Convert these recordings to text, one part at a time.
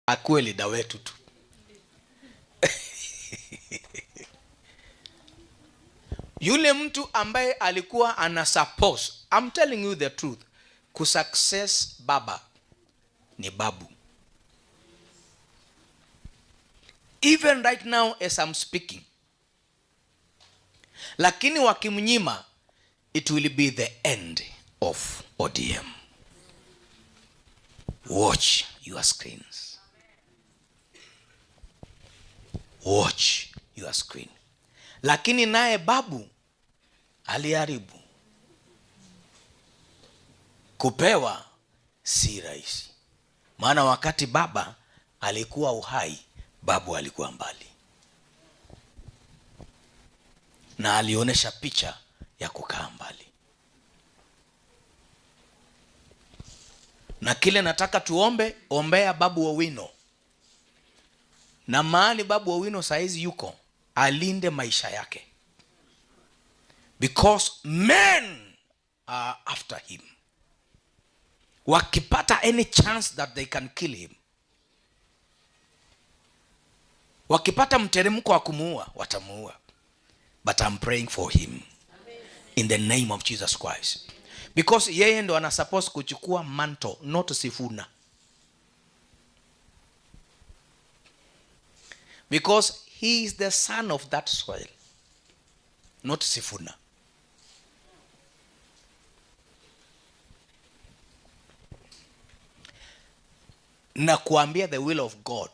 akuwe leader wetu tu. Yule mtu ambaye alikuwa ana suppose, I'm telling you the truth, kusuccess baba ni babu. Even right now as I'm speaking. Lakini wakimnyima, it will be the end of ODM. Watch your screens. Watch your screen. Lakini naye babu aliharibu. Kupewa si rahisi. Maana wakati baba alikuwa uhai, babu alikuwa mbali. Na alionyesha picha ya kukaa mbali. Na kile nataka tuombe, ombea babu Owino. Na mahali babu Owino saizi yuko, alinde maisha yake. Because men are after him. Wakipata any chance that they can kill him, wakipata mteremko wa kumuua, watamuua. But I'm praying for him. In the name of Jesus Christ. Because yeye ndo ana supposed kuchukua manto, not Sifuna. Because he is the son of that soil, not Sifuna. Na kuambia the will of God.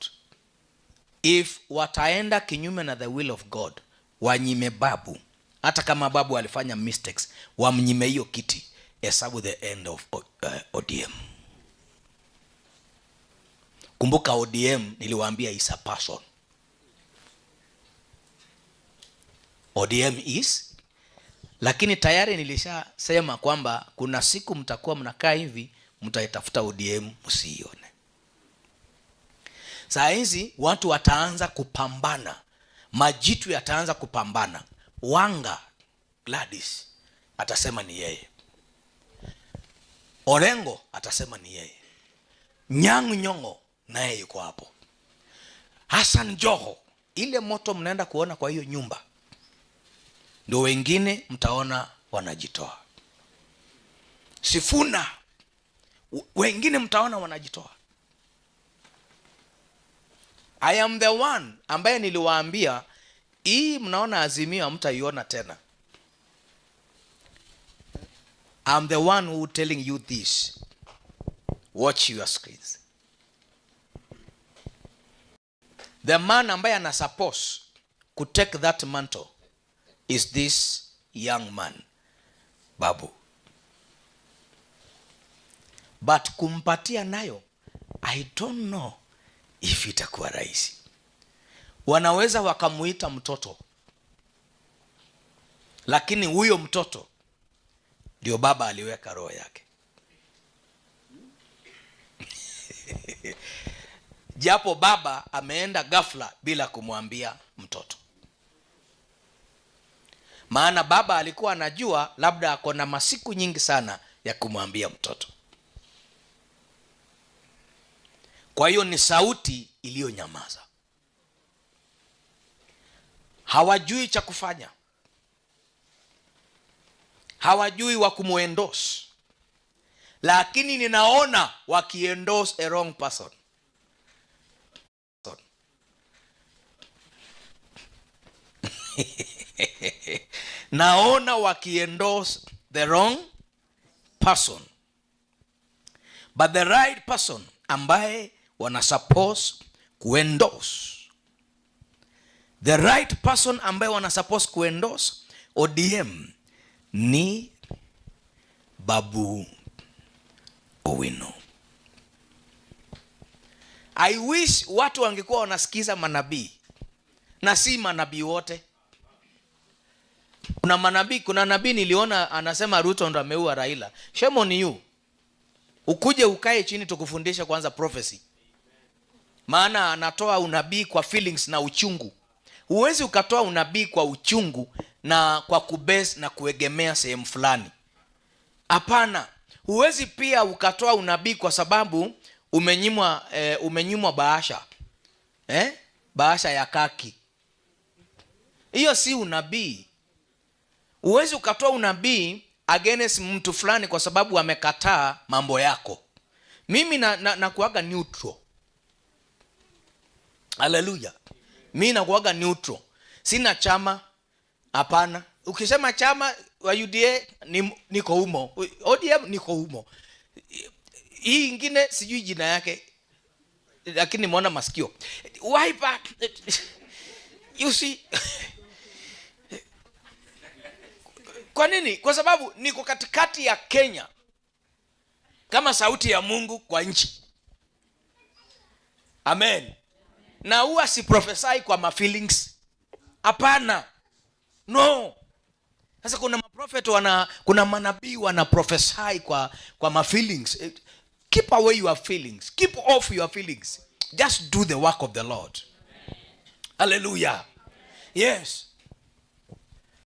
If wataenda kinyume na the will of God, wanyime babu. Hata kama babu alifanya mistakes, wamnyime hiyo kiti. Hesabu the end of ODM. Kumbuka ODM niliwaambia is a person. ODM is. Lakini tayari nilishasema kwamba kuna siku mtakuwa mnakaa hivi, mtaitafuta ODM msiione. Saa hizi watu wataanza kupambana. Majitu yataanza kupambana. Wanga Gladys atasema ni yeye. Orengo atasema ni yeye. Nyang' Nyong'o naye yuko hapo. Hassan Joho, ile moto mnaenda kuona kwa hiyo nyumba, ndio wengine mtaona wanajitoa. Sifuna, wengine mtaona wanajitoa. I am the one ambaye niliwaambia hii mnaona Azimio mtaiona tena. I'm the one who telling you this. Watch your screens. The man ambaye ana suppose to take that mantle is this young man, Babu. But kumpatia nayo, I don't know if itakuwa rahisi. Wanaweza wakamuita mtoto, lakini huyo mtoto ndio baba aliweka roho yake. Japo baba ameenda ghafla bila kumwambia mtoto. Maana baba alikuwa anajua labda ako na masiku nyingi sana ya kumwambia mtoto. Kwa hiyo ni sauti iliyonyamaza. Hawajui cha kufanya. Hawajui wa kumuendorse. Lakini ninaona wakiendorse a wrong person. Naona wakiendorse the wrong person. But the right person ambaye wana suppose kuendorse, the right person ambaye wana suppose kuendorse ODM ni Babu Owino. I wish watu wangekuwa wanasikiza manabii, na si manabii wote. Kuna nabii niliona anasema Ruto ndo ameua Raila. Shame on you. Ukuje ukae chini tukufundisha kwanza prophecy. Maana anatoa unabii kwa feelings na uchungu. Huwezi ukatoa unabii kwa uchungu na kwa kubase na kuegemea sehemu fulani. Hapana. Huwezi pia ukatoa unabii kwa sababu umenyimwa bahasha, bahasha ya kaki. Hiyo si unabii. Uwezi ukatoa unabii against mtu fulani kwa sababu amekataa mambo yako. Mimi na kuaga neutral. Hallelujah. Mimi na kuaga neutral. Sina chama, hapana. Ukisema chama wa UDA niko humo, ODM niko humo. Hii ingine sijui jina yake, lakini nimeona masikio. Wiper, you see. Kwa nini? Kwa sababu niko katikati ya Kenya kama sauti ya Mungu kwa nchi. Amen. Na huwa si prophesy kwa ma feelings. Hapana. No. Sasa kuna maprofeti kuna manabii wana prophesy kwa ma feelings. Keep away your feelings. Keep off your feelings. Just do the work of the Lord. Hallelujah. Yes.